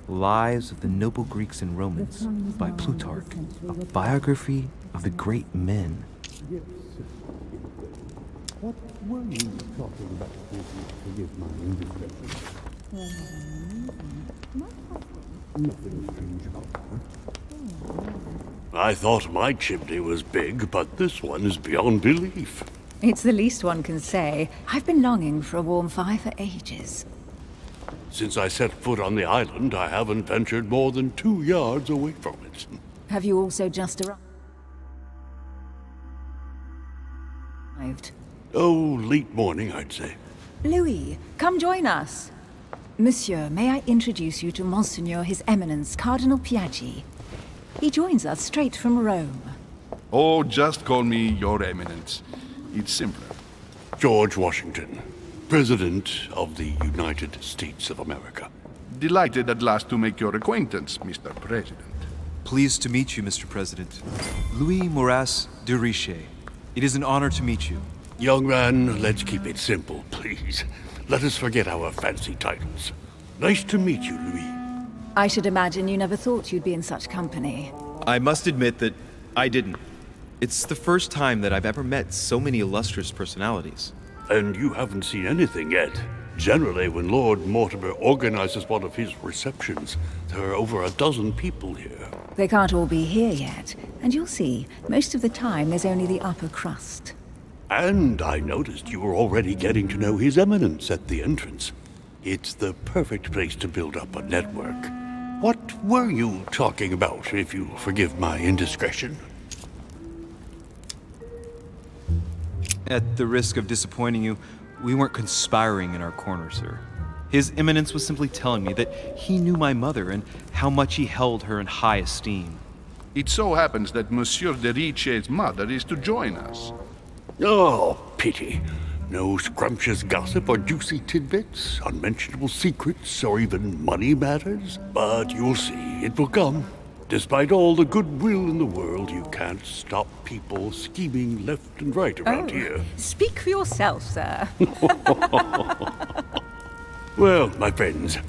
Lives of the Noble Greeks and Romans by Plutarch, a biography of the great men. Yes. What were you talking about? Forgive my indiscretion. Nothing strange about her. I thought my chimney was big, but this one is beyond belief. It's the least one can say. I've been longing for a warm fire for ages. Since I set foot on the island, I haven't ventured more than 2 yards away from it. Have you also just arrived? Oh, late morning, I'd say. Louis, come join us. Monsieur, may I introduce you to Monseigneur His Eminence Cardinal Piaggi? He joins us straight from Rome. Oh, just call me Your Eminence. It's simpler. George Washington, President of the United States of America. Delighted at last to make your acquaintance, Mr. President. Pleased to meet you, Mr. President. Louis Moras de Richet. It is an honor to meet you. Young man, let's keep it simple, please. Let us forget our fancy titles. Nice to meet you, Louis. I should imagine you never thought you'd be in such company. I must admit that I didn't. It's the first time that I've ever met so many illustrious personalities. And you haven't seen anything yet. Generally, when Lord Mortimer organizes one of his receptions, there are over a dozen people here. They can't all be here yet, and you'll see, most of the time there's only the upper crust. And I noticed you were already getting to know His Eminence at the entrance. It's the perfect place to build up a network. What were you talking about, if you'll forgive my indiscretion? At the risk of disappointing you, we weren't conspiring in our corner, sir. His Eminence was simply telling me that he knew my mother and how much he held her in high esteem. It so happens that Monsieur de Richet's mother is to join us. Oh, pity. No scrumptious gossip or juicy tidbits, unmentionable secrets, or even money matters. But you'll see, it will come. Despite all the goodwill in the world, you can't stop people scheming left and right around here. Speak for yourself, sir. Well, my friends,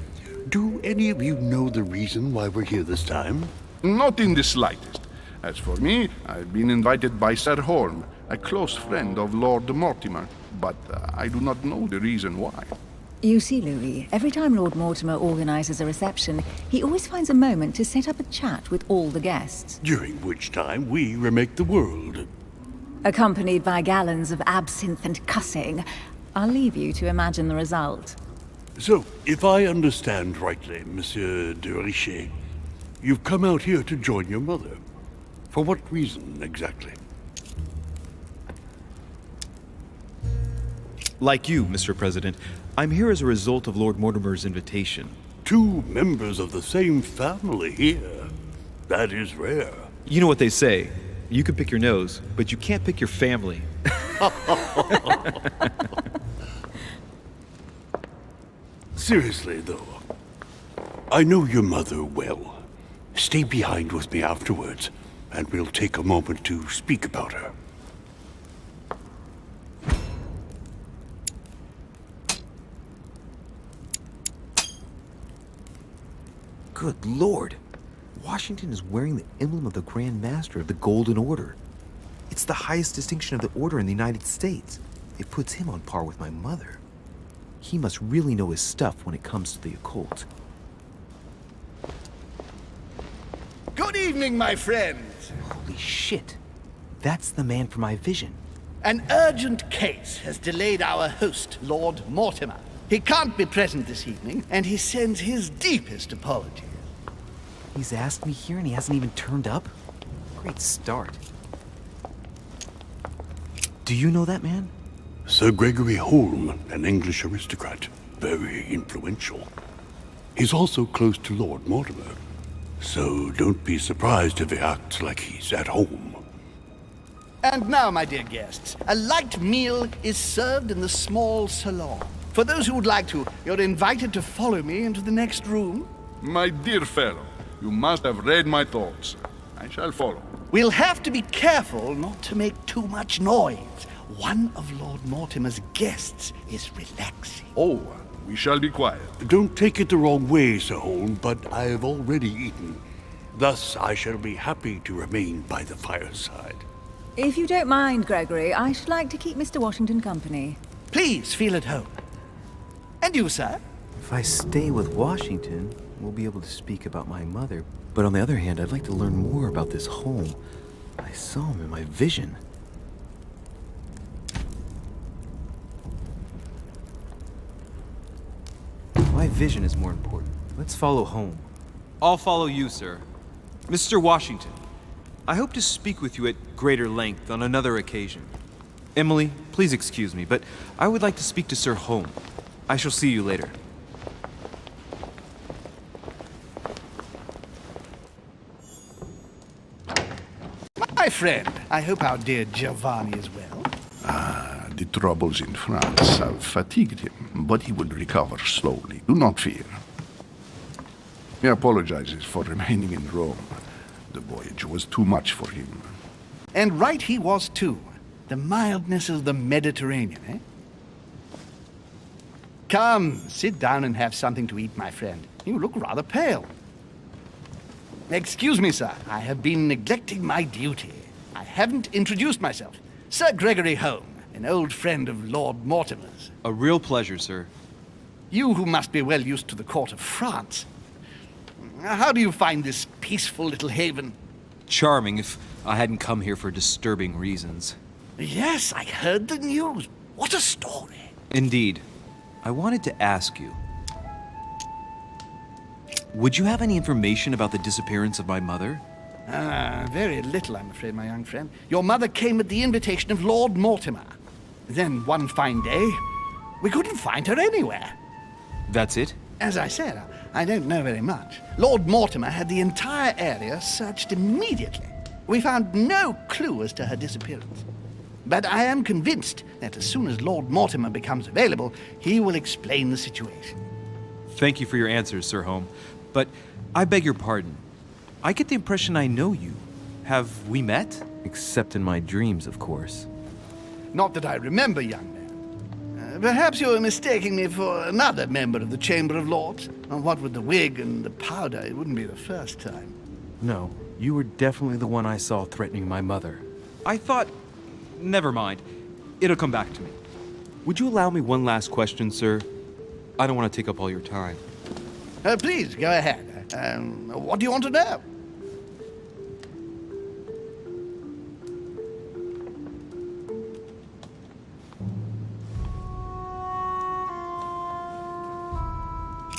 do any of you know the reason why we're here this time? Not in the slightest. As for me, I've been invited by Sir Horn, a close friend of Lord Mortimer, but I do not know the reason why. You see, Louis, every time Lord Mortimer organizes a reception, he always finds a moment to set up a chat with all the guests. During which time we remake the world. Accompanied by gallons of absinthe and cussing. I'll leave you to imagine the result. So, if I understand rightly, Monsieur de Richet, you've come out here to join your mother. For what reason, exactly? Like you, Mr. President, I'm here as a result of Lord Mortimer's invitation. 2 members of the same family here. That is rare. You know what they say. You can pick your nose, but you can't pick your family. Seriously, though, I know your mother well. Stay behind with me afterwards, and we'll take a moment to speak about her. Good Lord! Washington is wearing the emblem of the Grand Master of the Golden Order. It's the highest distinction of the order in the United States. It puts him on par with my mother. He must really know his stuff when it comes to the occult. Good evening, my friends. Holy shit! That's the man for my vision. An urgent case has delayed our host, Lord Mortimer. He can't be present this evening, and he sends his deepest apologies. He's asked me here and he hasn't even turned up? Great start. Do you know that man? Sir Gregory Holm, an English aristocrat, very influential. He's also close to Lord Mortimer, so don't be surprised if he acts like he's at home. And now, my dear guests, a light meal is served in the small salon. For those who would like to, you're invited to follow me into the next room. My dear fellow, you must have read my thoughts. I shall follow. We'll have to be careful not to make too much noise. one of Lord Mortimer's guests is relaxing. Oh, we shall be quiet. Don't take it the wrong way, Sir Holm, but I have already eaten. Thus, I shall be happy to remain by the fireside. If you don't mind, Gregory, I should like to keep Mr. Washington company. Please feel at home. And you, sir? If I stay with Washington, we'll be able to speak about my mother. But on the other hand, I'd like to learn more about this home. I saw him in my vision. My vision is more important. Let's follow home. I'll follow you, sir. Mr. Washington, I hope to speak with you at greater length on another occasion. Emily, please excuse me, but I would like to speak to Sir Holm. I shall see you later. My friend, I hope our dear Giovanni is well. The troubles in France have fatigued him, but he will recover slowly. Do not fear. He apologizes for remaining in Rome. The voyage was too much for him. And right he was, too. The mildness of the Mediterranean, eh? Come, sit down and have something to eat, my friend. You look rather pale. Excuse me, sir. I have been neglecting my duty. I haven't introduced myself. Sir Gregory Holm, an old friend of Lord Mortimer's. A real pleasure, sir. You who must be well used to the court of France. How do you find this peaceful little haven? Charming if I hadn't come here for disturbing reasons. Yes, I heard the news. What a story. Indeed. I wanted to ask you. Would you have any information about the disappearance of my mother? Very little, I'm afraid, my young friend. Your mother came at the invitation of Lord Mortimer. Then one fine day, we couldn't find her anywhere. That's it? As I said, I don't know very much. Lord Mortimer had the entire area searched immediately. We found no clue as to her disappearance. But I am convinced that as soon as Lord Mortimer becomes available, he will explain the situation. Thank you for your answers, Sir Holm. But I beg your pardon. I get the impression I know you. Have we met? Except in my dreams, of course. Not that I remember, young man. Perhaps you're mistaking me for another member of the Chamber of Lords. What with the wig and the powder, it wouldn't be the first time. No, you were definitely the one I saw threatening my mother. I thought... Never mind. It'll come back to me. Would you allow me one last question, sir? I don't want to take up all your time. Please, go ahead. What do you want to know?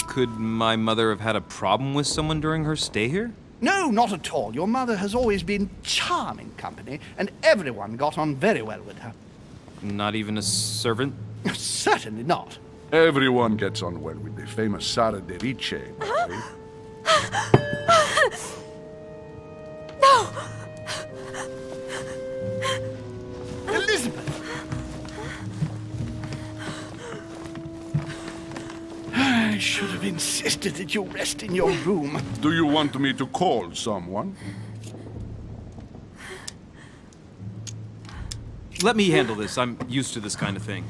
Could my mother have had a problem with someone during her stay here? No, not at all. Your mother has always been charming company, and everyone got on very well with her. Not even a servant? Certainly not. Everyone gets on well with the famous Sara de Ricci. Mary. Elizabeth! I should have insisted that you rest in your room. Do you want me to call someone? Let me handle this. I'm used to this kind of thing.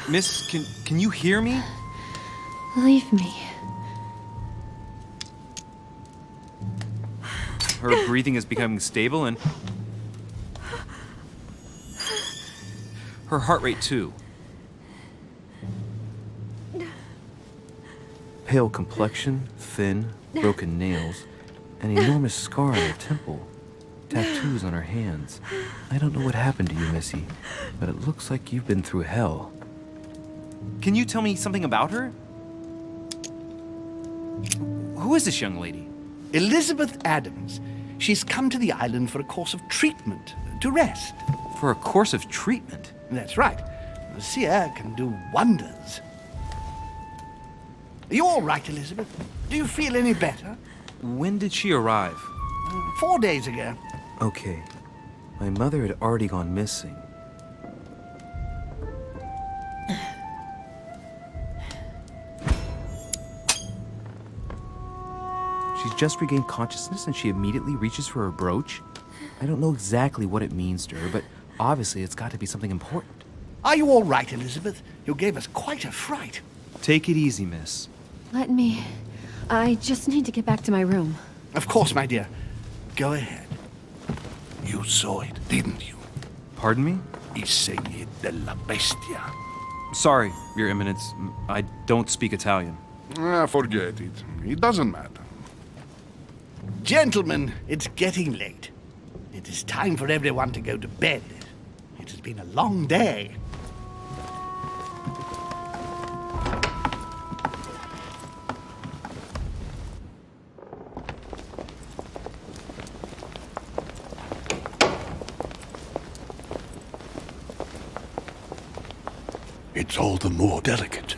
Miss, can you hear me? Leave me. Her breathing is becoming stable and... her heart rate too. Pale complexion, thin, broken nails, an enormous scar on her temple, tattoos on her hands. I don't know what happened to you, Missy, but it looks like you've been through hell. Can you tell me something about her? Who is this young lady? Elizabeth Adams. She's come to the island for a course of treatment, to rest. For a course of treatment? That's right. The sea air can do wonders. Are you all right, Elizabeth? Do you feel any better? When did she arrive? 4 days ago. Okay, my mother had already gone missing. She's just regained consciousness and she immediately reaches for her brooch. I don't know exactly what it means to her, but Obviously, it's got to be something important. Are you all right, Elizabeth? You gave us quite a fright. Take it easy, miss. Let me. I just need to get back to my room. Of course, my dear. Go ahead. You saw it, didn't you? Pardon me? I segni della bestia. Sorry, Your Eminence. I don't speak Italian. Forget it. It doesn't matter. Gentlemen, it's getting late. It is time for everyone to go to bed. It has been a long day. It's all the more delicate.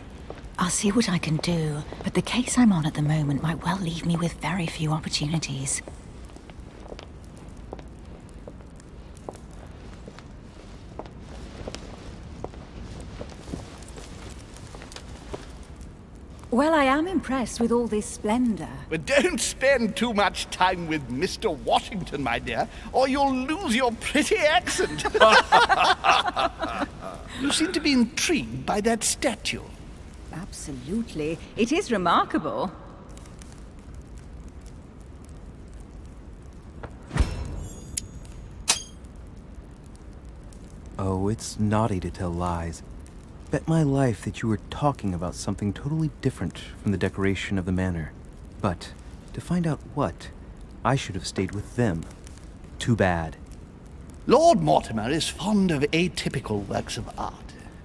I'll see what I can do, but the case I'm on at the moment might well leave me with very few opportunities. Well, I am impressed with all this splendor. But don't spend too much time with Mr. Washington, my dear, or you'll lose your pretty accent. You seem to be intrigued by that statue. Absolutely. It is remarkable. Oh, it's naughty to tell lies. Bet my life that you were talking about something totally different from the decoration of the manor. But to find out what, I should have stayed with them. Too bad. Lord Mortimer is fond of atypical works of art.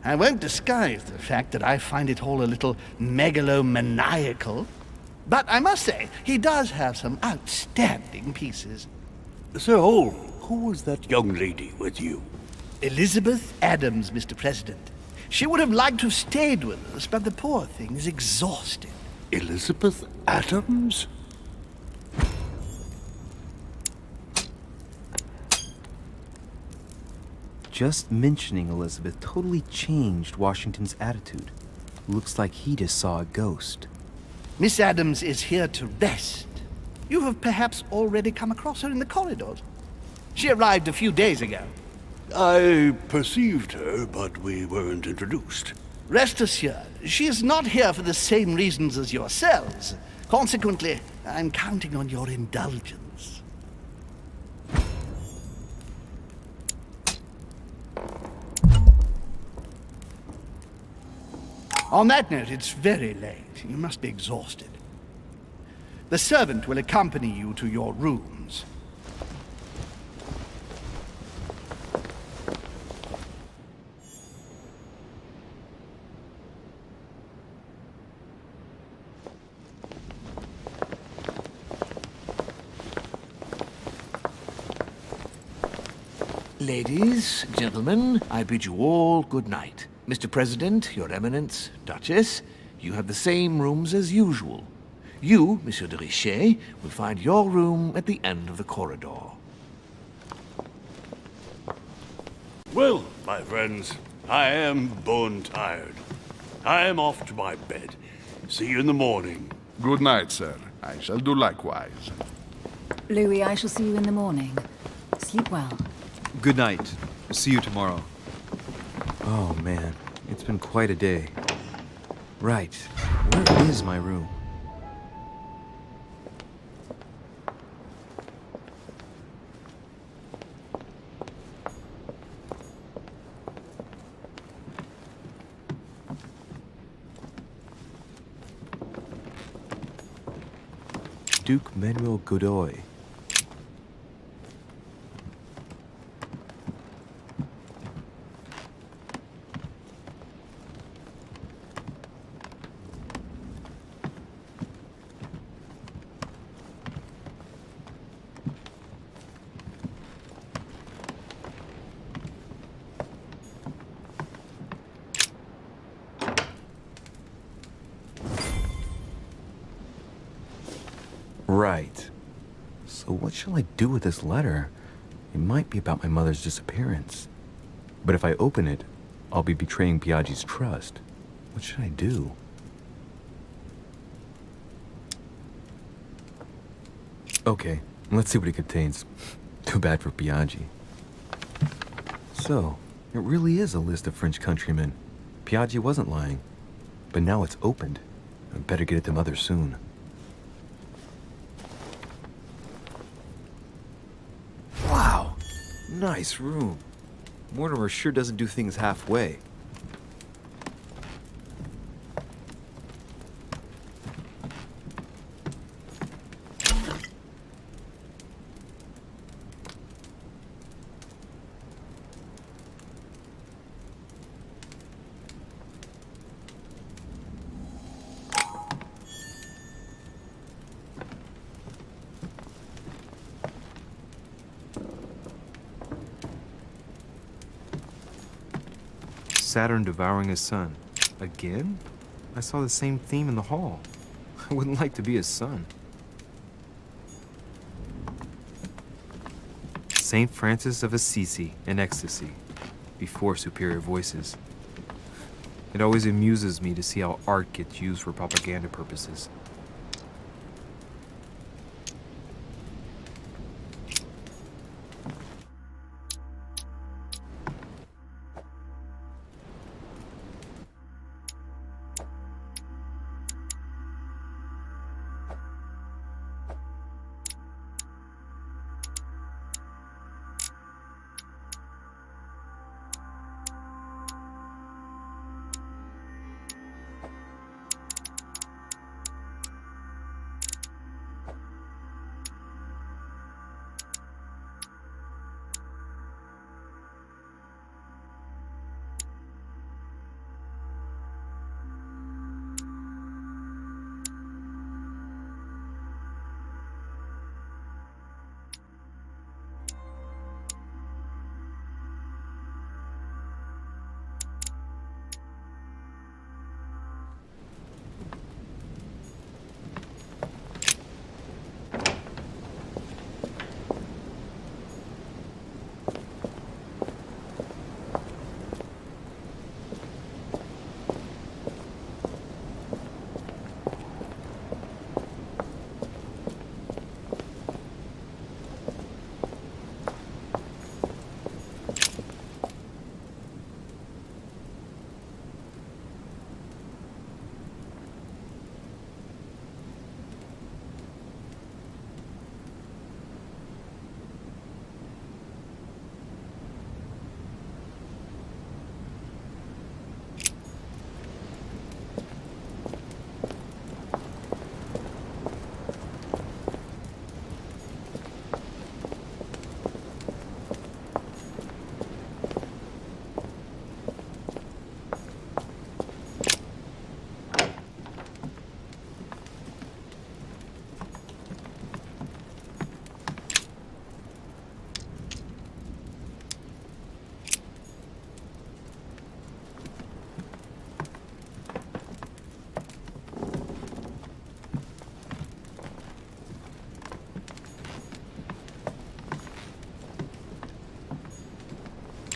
I won't disguise the fact that I find it all a little megalomaniacal. But I must say, he does have some outstanding pieces. Sir Hall, who was that young lady with you? Elizabeth Adams, Mr. President. She would have liked to have stayed with us, but the poor thing is exhausted. Elizabeth Adams? Just mentioning Elizabeth totally changed Washington's attitude. Looks like he just saw a ghost. Miss Adams is here to rest. You have perhaps already come across her in the corridors. She arrived a few days ago. I perceived her, but we weren't introduced. Rest assured, she is not here for the same reasons as yourselves. Consequently, I'm counting on your indulgence. On that note, it's very late. You must be exhausted. The servant will accompany you to your rooms. Ladies, gentlemen, I bid you all good night. Mr. President, Your Eminence, Duchess, you have the same rooms as usual. You, Monsieur de Richet, will find your room at the end of the corridor. Well, my friends, I am bone tired. I am off to my bed. See you in the morning. Good night, sir. I shall do likewise. Louis, I shall see you in the morning. Sleep well. Good night. See you tomorrow. Oh man, it's been quite a day. Right, where is my room? Duke Manuel Godoy. Right. So what shall I do with this letter? It might be about my mother's disappearance. But if I open it, I'll be betraying Biaggi's trust. What should I do? Okay, let's see what it contains. Too bad for Biaggi. So, it really is a list of French countrymen. Piaggi wasn't lying. But now it's opened. I better get at the mother soon. Wow! Nice room. Mortimer sure doesn't do things halfway. Saturn devouring his son. Again? I saw the same theme in the hall. I wouldn't like to be his son. Saint Francis of Assisi in ecstasy, before superior voices. It always amuses me to see how art gets used for propaganda purposes.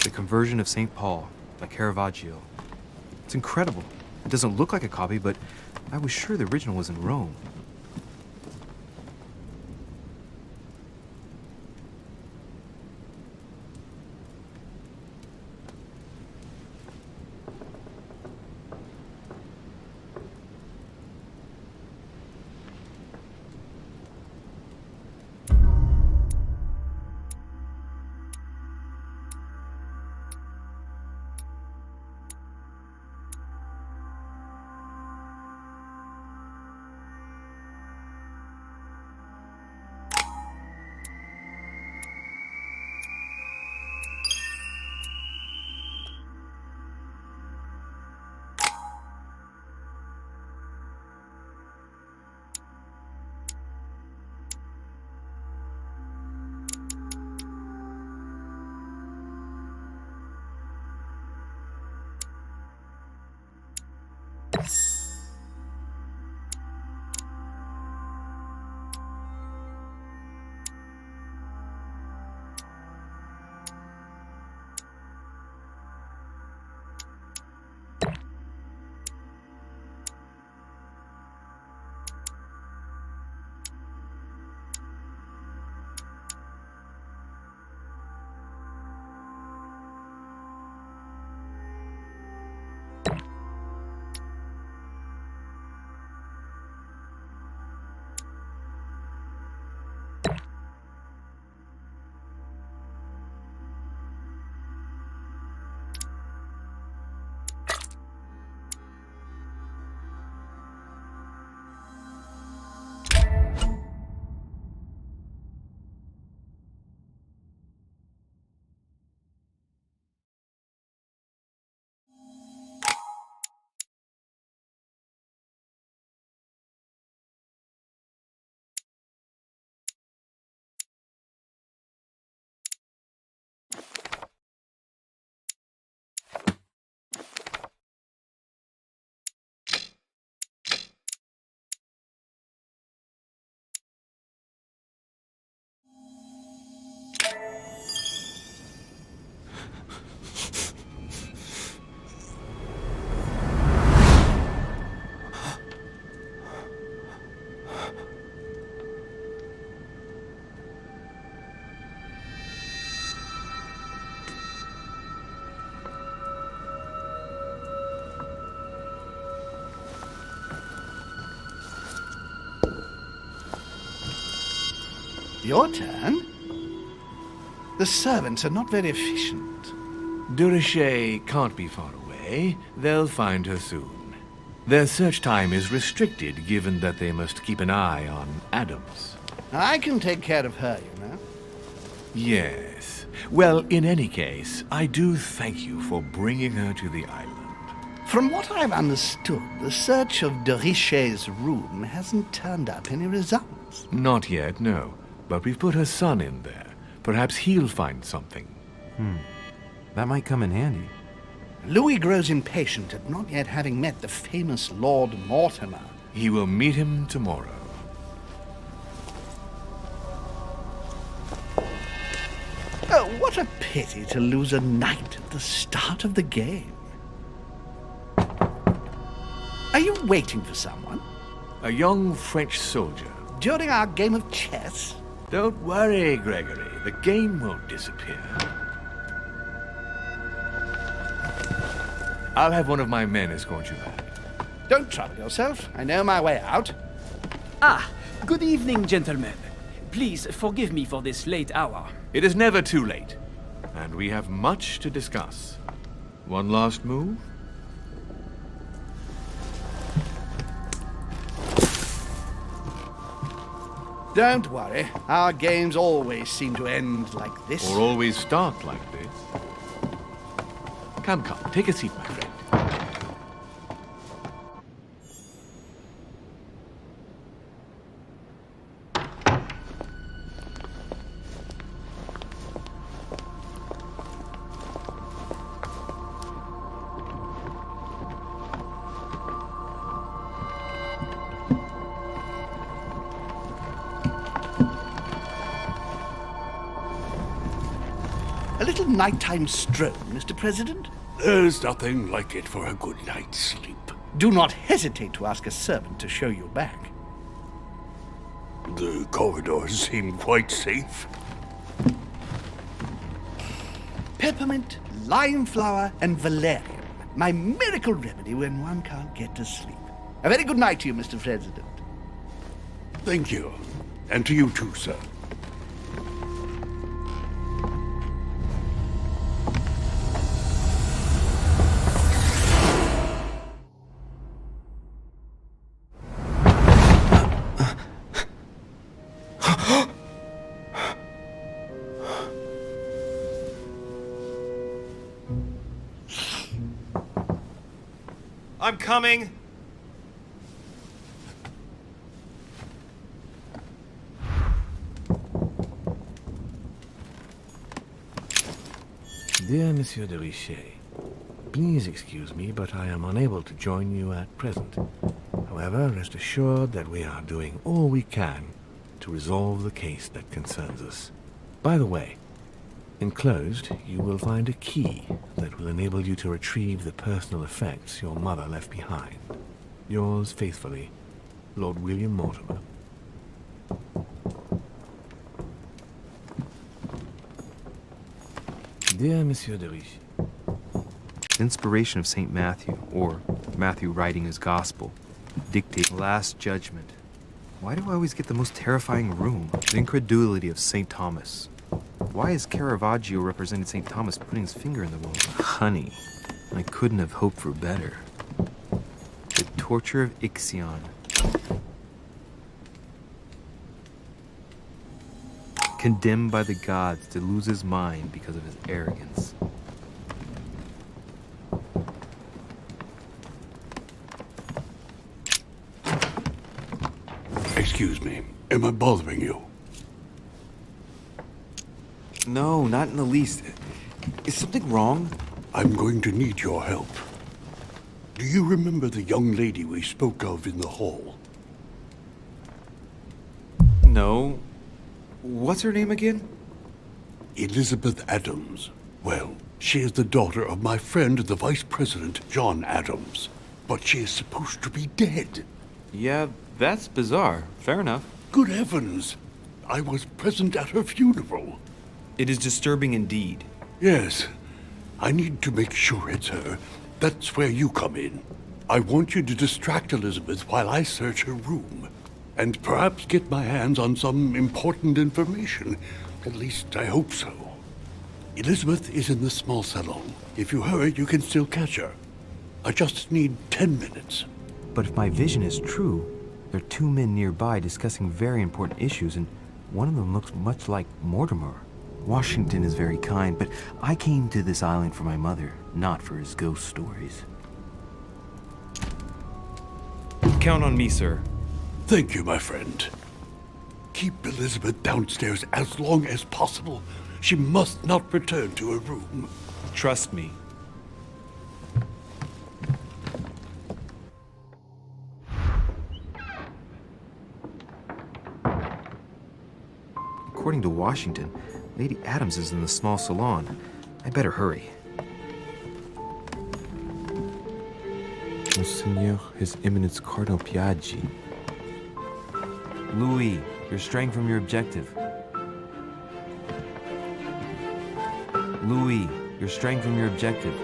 The Conversion of St. Paul by Caravaggio. It's incredible. It doesn't look like a copy, but I was sure the original was in Rome. Your turn? The servants are not very efficient. De Richet can't be far away. They'll find her soon. Their search time is restricted, given that they must keep an eye on Adams. I can take care of her, you know. Yes. Well, in any case, I do thank you for bringing her to the island. From what I've understood, the search of de Richet's room hasn't turned up any results. Not yet, no. But we've put her son in there. Perhaps he'll find something. That might come in handy. Louis grows impatient at not yet having met the famous Lord Mortimer. He will meet him tomorrow. Oh, what a pity to lose a knight at the start of the game. Are you waiting for someone? A young French soldier. During our game of chess? Don't worry, Gregory. The game won't disappear. I'll have one of my men escort you back. Don't trouble yourself. I know my way out. Ah, good evening, gentlemen. Please forgive me for this late hour. It is never too late, and we have much to discuss. One last move? Don't worry. Our games always seem to end like this. Or always start like this. Come, take a seat, my friend. A little nighttime stroll, Mr. President? There's nothing like it for a good night's sleep. Do not hesitate to ask a servant to show you back. The corridors seem quite safe. Peppermint, lime flower, and valerian. My miracle remedy when one can't get to sleep. A very good night to you, Mr. President. Thank you. And to you too, sir. I'm coming. Dear Monsieur de Richet, please excuse me, but I am unable to join you at present. However, rest assured that we are doing all we can to resolve the case that concerns us. By the way, enclosed, you will find a key that will enable you to retrieve the personal effects your mother left behind. Yours faithfully, Lord William Mortimer. Dear Monsieur de Richet, Inspiration of St. Matthew, or Matthew writing his gospel, dictate Last Judgment. Why do I always get the most terrifying room? The incredulity of St. Thomas. Why is Caravaggio representing St. Thomas putting his finger in the wound? Honey, I couldn't have hoped for better. The torture of Ixion. Condemned by the gods to lose his mind because of his arrogance. Excuse me. Am I bothering you? No, not in the least. Is something wrong? I'm going to need your help. Do you remember the young lady we spoke of in the hall? No. What's her name again? Elizabeth Adams. Well, she is the daughter of my friend, the Vice President, John Adams. But she is supposed to be dead. Yeah, that's bizarre. Fair enough. Good heavens! I was present at her funeral. It is disturbing indeed. Yes. I need to make sure it's her. That's where you come in. I want you to distract Elizabeth while I search her room. and perhaps get my hands on some important information. At least I hope so. Elizabeth is in the small salon. If you hurry, you can still catch her. I just need 10 minutes. But if my vision is true, there are two men nearby discussing very important issues, and one of them looks much like Mortimer. Washington is very kind, but I came to this island for my mother, not for his ghost stories. Count on me, sir. Thank you, my friend. Keep Elizabeth downstairs as long as possible. She must not return to her room. Trust me. According to Washington, Lady Adams is in the small salon. I better hurry. Monseigneur, His Eminence Cardinal Piaggi. Louis, you're straying from your objective. Louis, you're straying from your objective.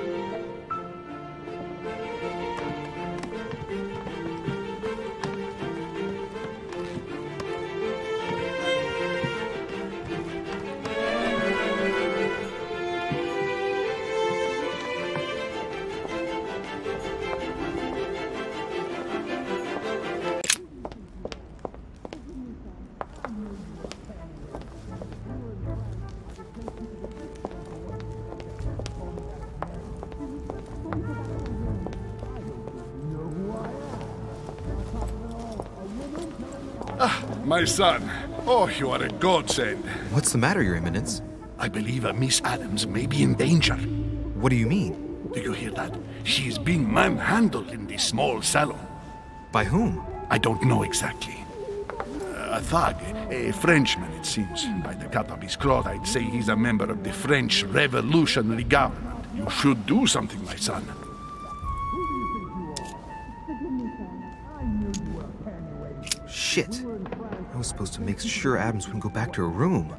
My son. Oh, you are a godsend. What's the matter, Your Eminence? I believe Miss Adams may be in danger. What do you mean? Do you hear that? She is being manhandled in the small salon. By whom? I don't know exactly. A thug, a Frenchman, it seems. By the cut of his cloth, I'd say he's a member of the French Revolutionary Government. You should do something, my son. Shit. I was supposed to make sure Adams wouldn't go back to her room.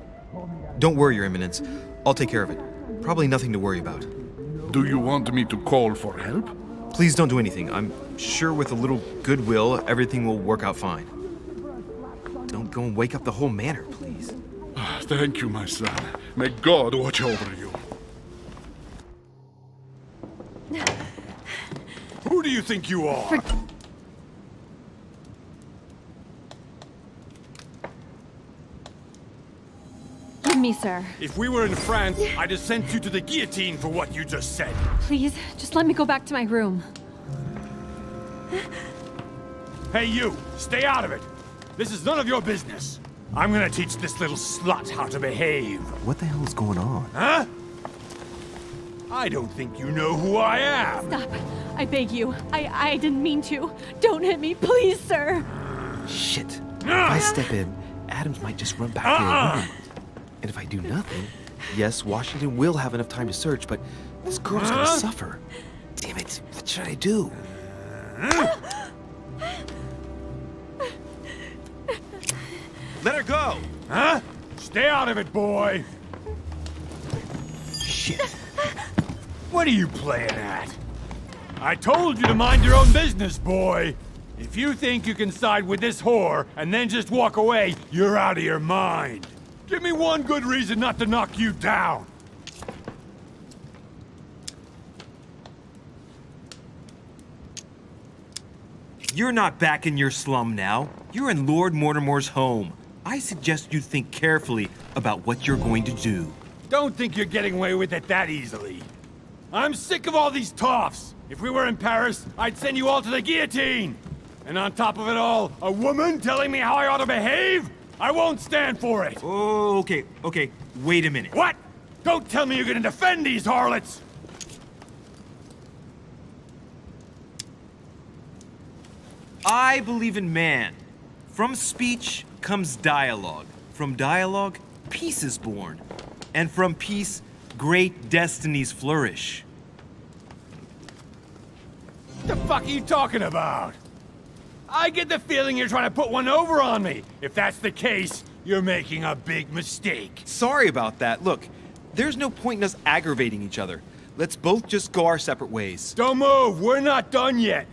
Don't worry, Your Eminence. I'll take care of it. Probably nothing to worry about. Do you want me to call for help? Please don't do anything. I'm sure with a little goodwill, everything will work out fine. Don't go and wake up the whole manor, please. Thank you, my son. May God watch over you. Who do you think you are? Give me, sir. If we were in France, I'd have sent you to the guillotine for what you just said. Please, just let me go back to my room. Hey, you! Stay out of it! This is none of your business. I'm gonna teach this little slut how to behave. What the hell is going on? Huh? I don't think you know who I am. Stop. I beg you. I didn't mean to. Don't hit me, please, sir. Shit. If I step in, Adams might just run back to her room. And if I do nothing, yes, Washington will have enough time to search, but this girl's gonna suffer. Damn it, what should I do? Let her go! Huh? Stay out of it, boy! Shit. What are you playing at? I told you to mind your own business, boy! If you think you can side with this whore and then just walk away, you're out of your mind. Give me one good reason not to knock you down. You're not back in your slum now. You're in Lord Mortimer's home. I suggest you think carefully about what you're going to do. Don't think you're getting away with it that easily. I'm sick of all these toffs. If we were in Paris, I'd send you all to the guillotine. And on top of it all, a woman telling me how I ought to behave? I won't stand for it. Oh, okay. Wait a minute. What? Don't tell me you're gonna defend these harlots! I believe in man. From speech comes dialogue. From dialogue, peace is born. And from peace, great destinies flourish. What the fuck are you talking about? I get the feeling you're trying to put one over on me. If that's the case, you're making a big mistake. Sorry about that. Look, there's no point in us aggravating each other. Let's both just go our separate ways. Don't move, we're not done yet.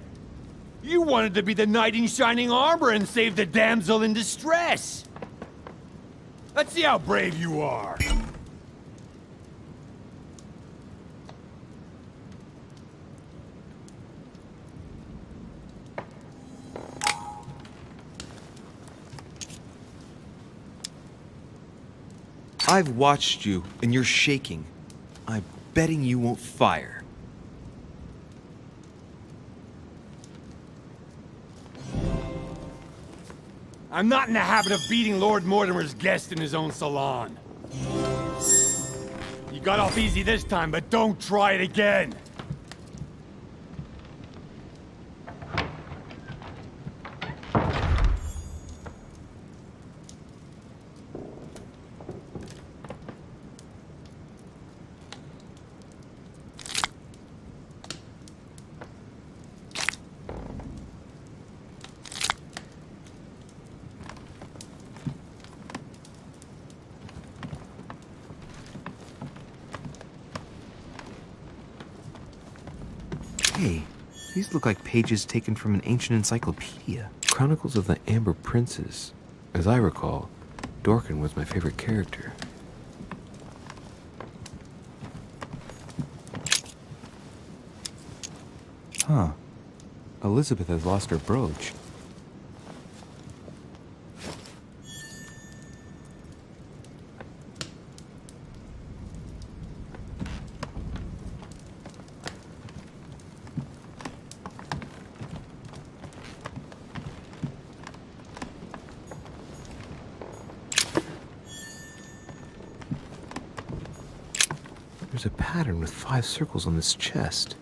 You wanted to be the knight in shining armor and save the damsel in distress! Let's see how brave you are! I've watched you, and you're shaking. I'm betting you won't fire. I'm not in the habit of beating Lord Mortimer's guest in his own salon. You got off easy this time, but don't try it again! Hey, these look like pages taken from an ancient encyclopedia. Chronicles of the Amber Princes. As I recall, Dorkin was my favorite character. Huh. Elizabeth has lost her brooch. There's a pattern with 5 circles on this chest.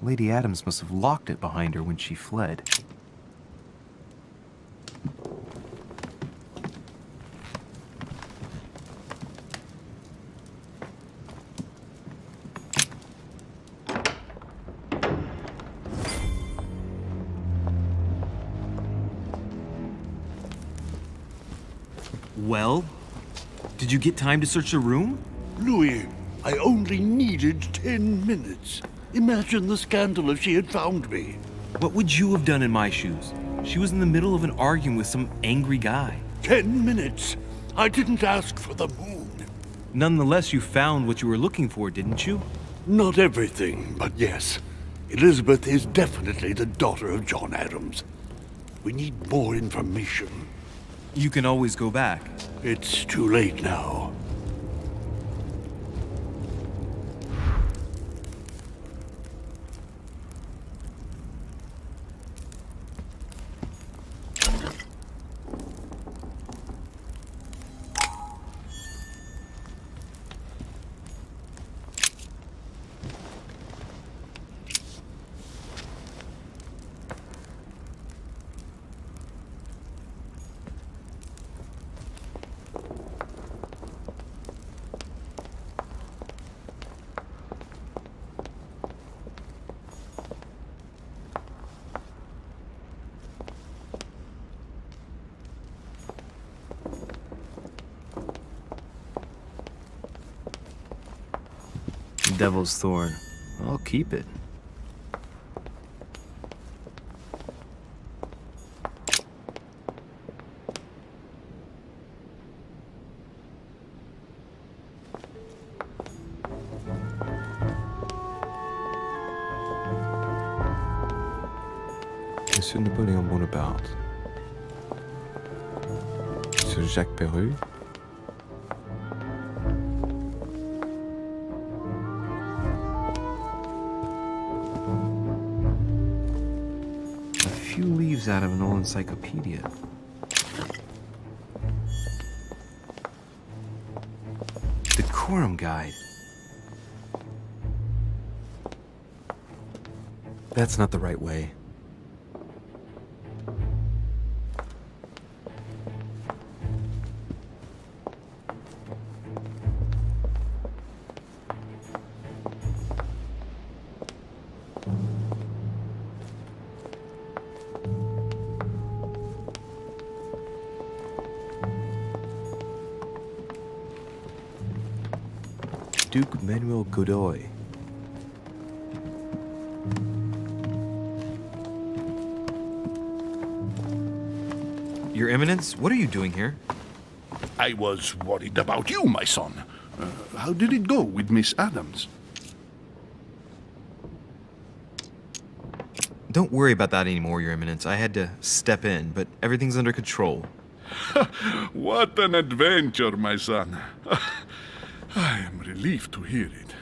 Lady Adams must have locked it behind her when she fled. Well, did you get time to search the room? Louis, I only needed 10 minutes. Imagine the scandal if she had found me. What would you have done in my shoes? She was in the middle of an argument with some angry guy. 10 minutes? I didn't ask for the moon. Nonetheless, you found what you were looking for, didn't you? Not everything, but yes. Elizabeth is definitely the daughter of John Adams. We need more information. You can always go back. It's too late now. Devil's Thorn. I'll keep it. Monsieur Napoléon Bonaparte. Monsieur Jacques Perru. A few leaves out of an old encyclopedia. Decorum Guide. That's not the right way. Duke Manuel Godoy. Your Eminence, what are you doing here? I was worried about you, my son. How did it go with Miss Adams? Don't worry about that anymore, Your Eminence. I had to step in, but everything's under control. What an adventure, my son. I am relieved to hear it.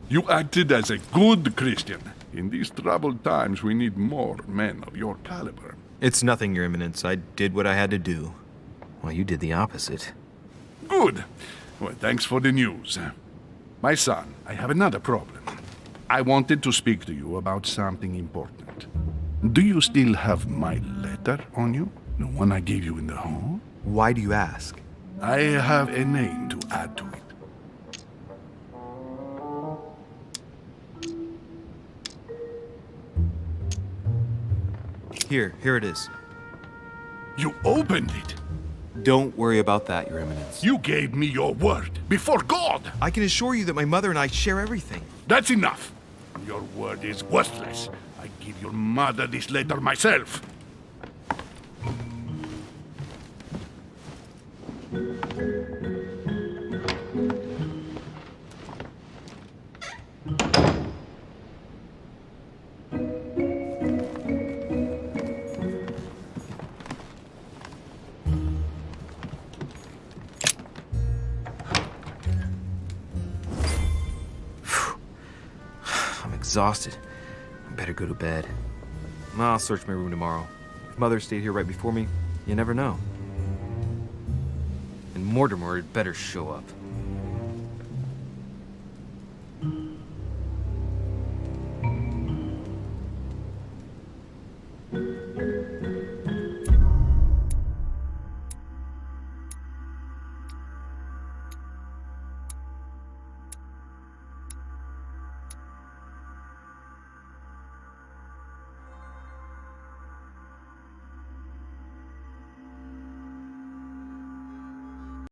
You acted as a good Christian. In these troubled times, we need more men of your caliber. It's nothing, Your Eminence. I did what I had to do. Well, you did the opposite. Good. Well, thanks for the news. My son, I have another problem. I wanted to speak to you about something important. Do you still have my letter on you? The one I gave you in the hall? Why do you ask? I have a name to add to it. Here it is. You opened it. Don't worry about that, Your Eminence. You gave me your word before God. I can assure you that my mother and I share everything. That's enough. Your word is worthless. I give your mother this letter myself. Exhausted. I better go to bed. I'll search my room tomorrow. If Mother stayed here right before me, you never know. And Mortimer had better show up.